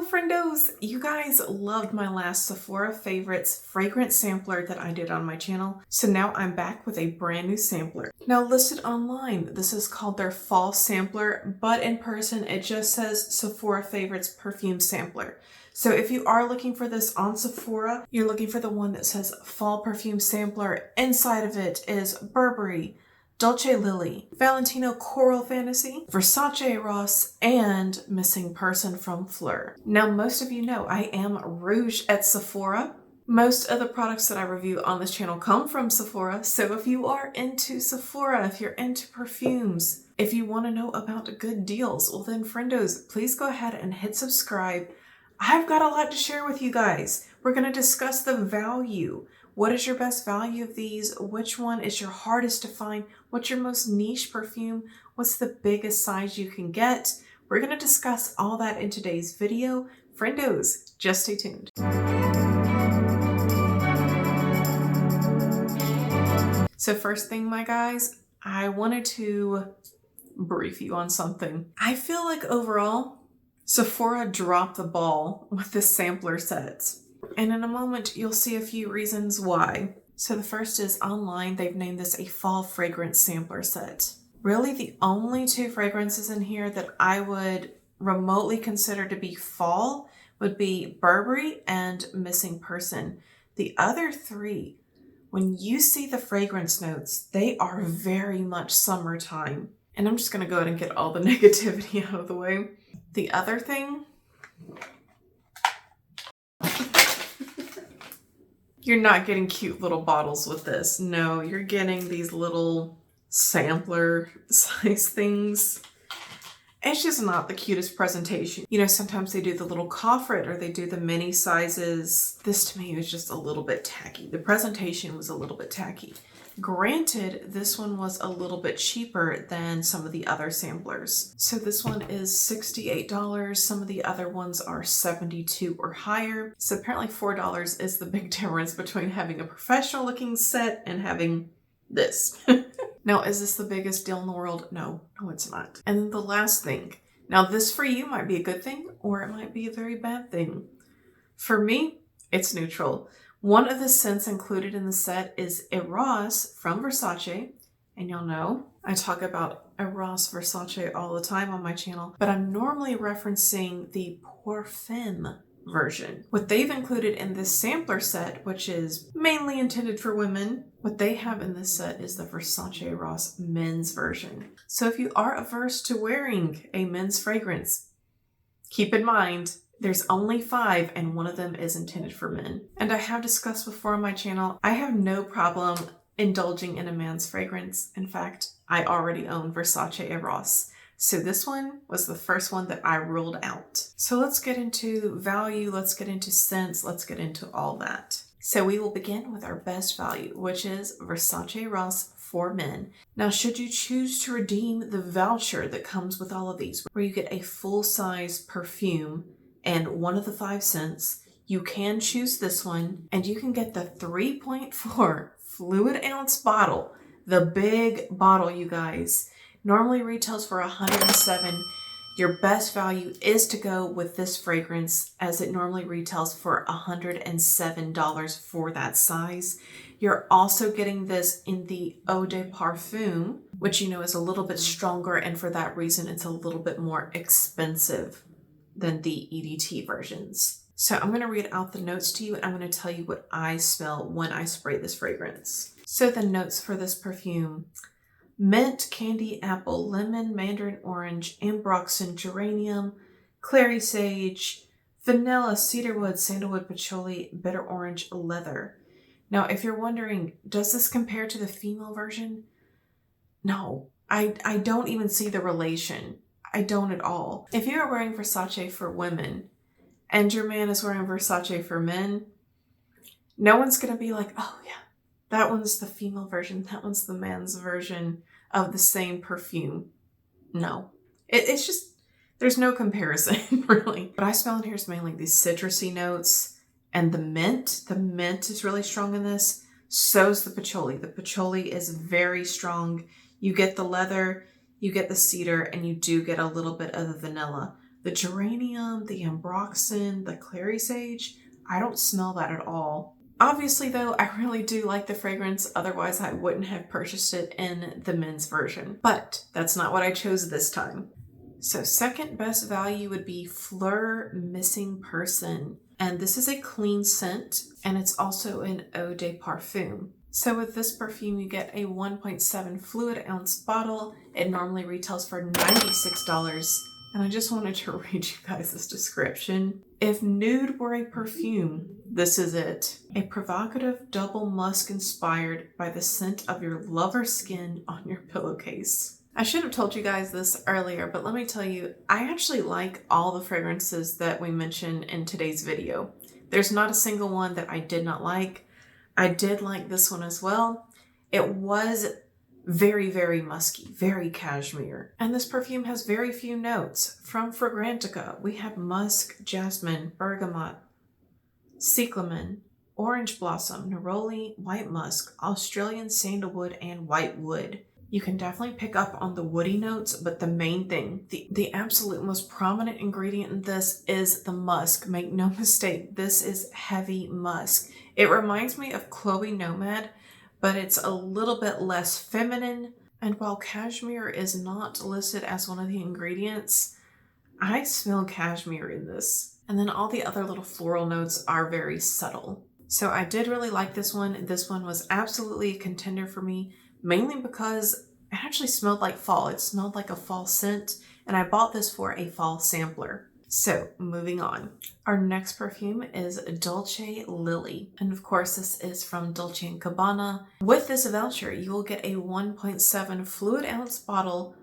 Hello friendos! You guys loved my last Sephora Favorites fragrance sampler that I did on my channel. So now I'm back with a brand new sampler. Now listed online, this is called their fall sampler, but in person it just says Sephora Favorites perfume sampler. So if you are looking for this on Sephora, you're looking for the one that says fall perfume sampler. Inside of it is Burberry, Dolce Lily, Valentino Coral Fantasy, Versace Eros, and Missing Person from Fleur. Now, most of you know I am Rouge at Sephora. Most of the products that I review on this channel come from Sephora, so if you are into Sephora, if you're into perfumes, if you want to know about good deals, well then friendos, please go ahead and hit subscribe. I've got a lot to share with you guys. We're going to discuss the value. What is your best value of these? Which one is your hardest to find? What's your most niche perfume? What's the biggest size you can get? We're going to discuss all that in today's video. Friendos, just stay tuned. So first thing, my guys, I wanted to brief you on something. I feel like overall, Sephora dropped the ball with this sampler set. And in a moment, you'll see a few reasons why. So the first is online, they've named this a fall fragrance sampler set. Really, the only two fragrances in here that I would remotely consider to be fall would be Burberry and Missing Person. The other three, when you see the fragrance notes, they are very much summertime. And I'm just going to go ahead and get all the negativity out of the way. The other thing, you're not getting cute little bottles with this. No, you're getting these little sampler size things. It's just not the cutest presentation. You know, sometimes they do the little coffret or they do the mini sizes. This to me was just a little bit tacky. The presentation was a little bit tacky. Granted, this one was a little bit cheaper than some of the other samplers. So this one is $68. Some of the other ones are $72 or higher. So apparently $4 is the big difference between having a professional looking set and having this. Now, is this the biggest deal in the world? No, it's not. And then the last thing. Now this for you might be a good thing or it might be a very bad thing. For me, it's neutral. One of the scents included in the set is Eros from Versace. And you'll know I talk about Eros Versace all the time on my channel, but I'm normally referencing the Perfume version. What they've included in this sampler set, which is mainly intended for women, what they have in this set is the Versace Eros men's version. So if you are averse to wearing a men's fragrance, keep in mind, there's only 5 and one of them is intended for men. And I have discussed before on my channel, I have no problem indulging in a man's fragrance. In fact, I already own Versace Eros. So this one was the first one that I ruled out. So let's get into value, let's get into scents, let's get into all that. So we will begin with our best value, which is Versace Eros for men. Now, should you choose to redeem the voucher that comes with all of these, where you get a full-size perfume and one of the 5 scents, you can choose this one and you can get the 3.4 fluid ounce bottle. The big bottle, you guys, normally retails for $107. Your best value is to go with this fragrance as it normally retails for $107 for that size. You're also getting this in the Eau de Parfum, which you know is a little bit stronger, and for that reason it's a little bit more expensive than the EDT versions. So I'm going to read out the notes to you and I'm going to tell you what I smell when I spray this fragrance. So the notes for this perfume: mint, candy, apple, lemon, mandarin orange, ambroxan, geranium, clary sage, vanilla, cedarwood, sandalwood, patchouli, bitter orange, leather. Now, if you're wondering, does this compare to the female version? No, I don't even see the relation. I don't at all. If you are wearing Versace for women and your man is wearing Versace for men, no one's going to be like, oh yeah, that one's the female version, that one's the man's version of the same perfume. No, it's just, there's no comparison really. What I smell in here is mainly these citrusy notes and the mint. The mint is really strong in this. So's the patchouli. The patchouli is very strong. You get the leather, you get the cedar, and you do get a little bit of the vanilla. The geranium, the ambroxan, the clary sage, I don't smell that at all. Obviously though, I really do like the fragrance, otherwise I wouldn't have purchased it in the men's version. But that's not what I chose this time. So second best value would be Fleur Missing Person. And this is a clean scent, and it's also an eau de parfum. So with this perfume, you get a 1.7 fluid ounce bottle. It normally retails for $96. And I just wanted to read you guys this description. If nude were a perfume, this is it. A provocative double musk inspired by the scent of your lover's skin on your pillowcase. I should have told you guys this earlier, but let me tell you, I actually like all the fragrances that we mentioned in today's video. There's not a single one that I did not like. I did like this one as well. It was very, very musky, very cashmere. And this perfume has very few notes. From Fragrantica, we have musk, jasmine, bergamot, cyclamen, orange blossom, neroli, white musk, Australian sandalwood, and white wood. You can definitely pick up on the woody notes, but the main thing, the absolute most prominent ingredient in this is the musk. Make no mistake, this is heavy musk. It reminds me of Chloe Nomad, but it's a little bit less feminine. And while cashmere is not listed as one of the ingredients, I smell cashmere in this. And then all the other little floral notes are very subtle. So I did really like this one. This one was absolutely a contender for me, mainly because it actually smelled like fall. It smelled like a fall scent, and I bought this for a fall sampler. So moving on. Our next perfume is Dolce Lily. And of course, this is from Dolce & Gabbana. With this voucher, you will get a 1.7 fluid ounce bottle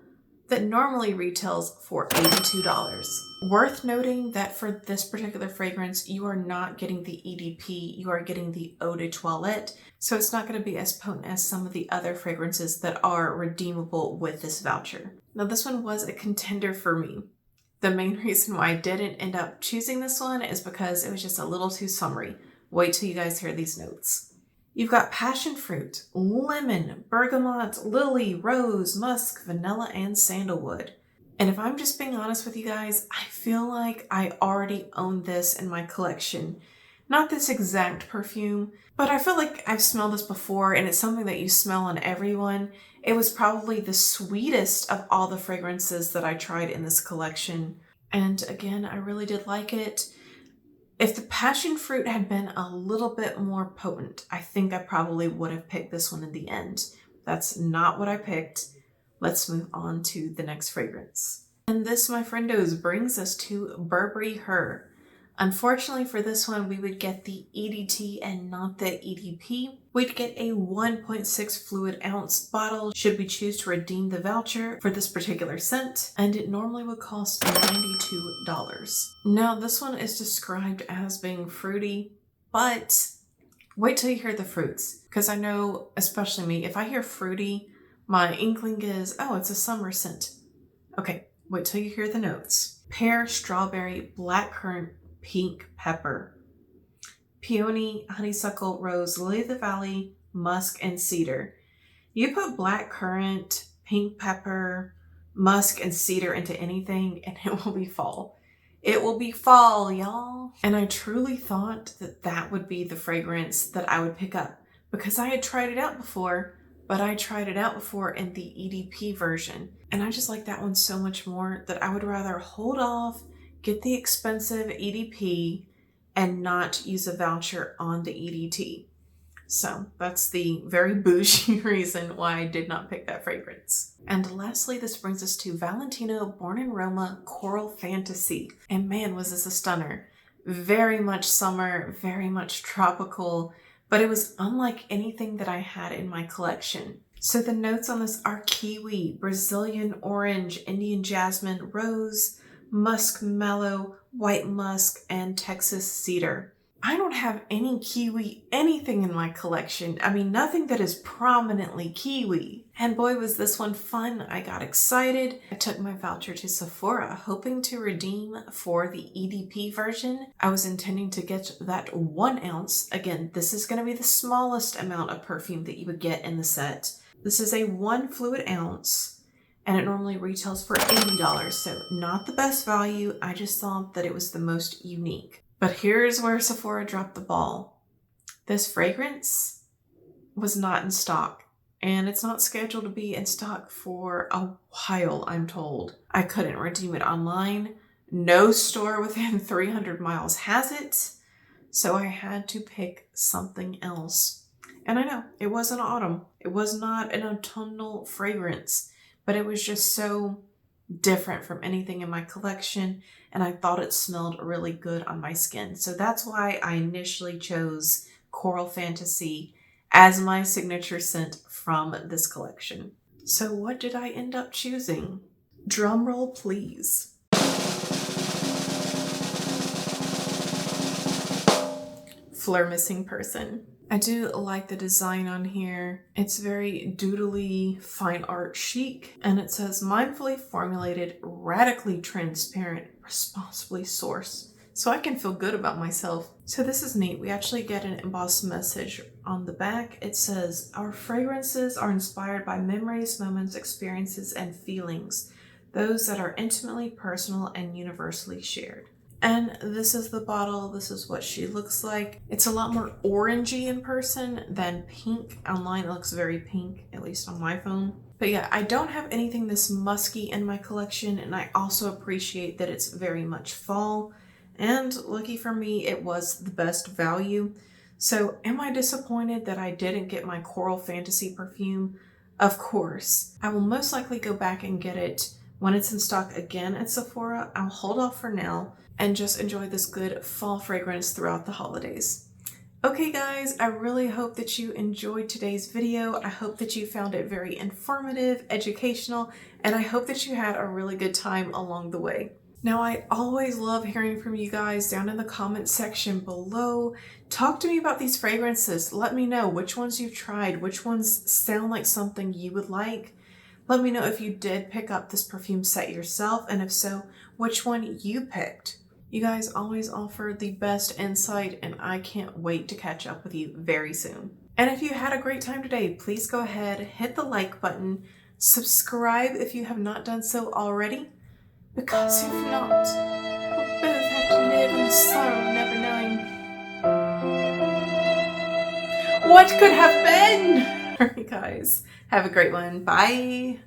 that normally retails for $82. Worth noting that for this particular fragrance, you are not getting the EDP, you are getting the eau de toilette, so it's not going to be as potent as some of the other fragrances that are redeemable with this voucher. Now this one was a contender for me. The main reason why I didn't end up choosing this one is because it was just a little too summery. Wait till you guys hear these notes. You've got passion fruit, lemon, bergamot, lily, rose, musk, vanilla, and sandalwood. And if I'm just being honest with you guys, I feel like I already own this in my collection. Not this exact perfume, but I feel like I've smelled this before, and it's something that you smell on everyone. It was probably the sweetest of all the fragrances that I tried in this collection. And again, I really did like it. If the passion fruit had been a little bit more potent, I think I probably would have picked this one in the end. That's not what I picked. Let's move on to the next fragrance. And this, my friendos, brings us to Burberry Her. Unfortunately for this one, we would get the EDT and not the EDP. We'd get a 1.6 fluid ounce bottle should we choose to redeem the voucher for this particular scent, and it normally would cost $92. Now this one is described as being fruity, but wait till you hear the fruits, because I know, especially me, if I hear fruity, my inkling is, oh, it's a summer scent. Okay, wait till you hear the notes. Pear, strawberry, blackcurrant, pink pepper, peony, honeysuckle, rose, lily of the valley, musk, and cedar. You put blackcurrant, pink pepper, musk, and cedar into anything and it will be fall. It will be fall, y'all. And I truly thought that that would be the fragrance that I would pick up because I had tried it out before, but I tried it out before in the EDP version. And I just like that one so much more that I would rather hold off, get the expensive EDP, and not use a voucher on the EDT. So that's the very bougie reason why I did not pick that fragrance. And lastly, this brings us to Valentino Born in Roma Coral Fantasy. And man, was this a stunner. Very much summer, very much tropical, but it was unlike anything that I had in my collection. So the notes on this are kiwi, Brazilian orange, Indian jasmine, rose, musk mallow, white musk, and Texas cedar. I don't have any kiwi anything in my collection. I mean, nothing that is prominently kiwi. And boy, was this one fun. I got excited. I took my voucher to Sephora, hoping to redeem for the EDP version. I was intending to get that 1 ounce. Again, this is going to be the smallest amount of perfume that you would get in the set. This is a 1 fluid ounce. and it normally retails for $80. So not the best value. I just thought that it was the most unique. But here's where Sephora dropped the ball. This fragrance was not in stock, and it's not scheduled to be in stock for a while, I'm told. I couldn't redeem it online. No store within 300 miles has it. So I had to pick something else. And I know, it wasn't autumn. It was not an autumnal fragrance, but it was just so different from anything in my collection, and I thought it smelled really good on my skin. So that's why I initially chose Coral Fantasy as my signature scent from this collection. So what did I end up choosing? Drum roll, please. Fleur Missing Person. I do like the design on here. It's very doodly, fine art chic, and it says mindfully formulated, radically transparent, responsibly sourced. So I can feel good about myself. So this is neat. We actually get an embossed message on the back. It says, our fragrances are inspired by memories, moments, experiences, and feelings, those that are intimately personal and universally shared. And this is the bottle. This is what she looks like. It's a lot more orangey in person than pink. Online it looks very pink, at least on my phone. But yeah, I don't have anything this musky in my collection, and I also appreciate that it's very much fall. And lucky for me, it was the best value. So am I disappointed that I didn't get my Coral Fantasy perfume? Of course. I will most likely go back and get it when it's in stock again at Sephora. I'll hold off for now and just enjoy this good fall fragrance throughout the holidays. Okay guys, I really hope that you enjoyed today's video. I hope that you found it very informative, educational, and I hope that you had a really good time along the way. Now, I always love hearing from you guys down in the comment section below. Talk to me about these fragrances. Let me know which ones you've tried, which ones sound like something you would like. Let me know if you did pick up this perfume set yourself, and if so, which one you picked. You guys always offer the best insight, and I can't wait to catch up with you very soon. And if you had a great time today, please go ahead, hit the like button, subscribe if you have not done so already, because if not, we'll both have to live in the sorrow of never knowing what could have been. Alright guys, have a great one. Bye.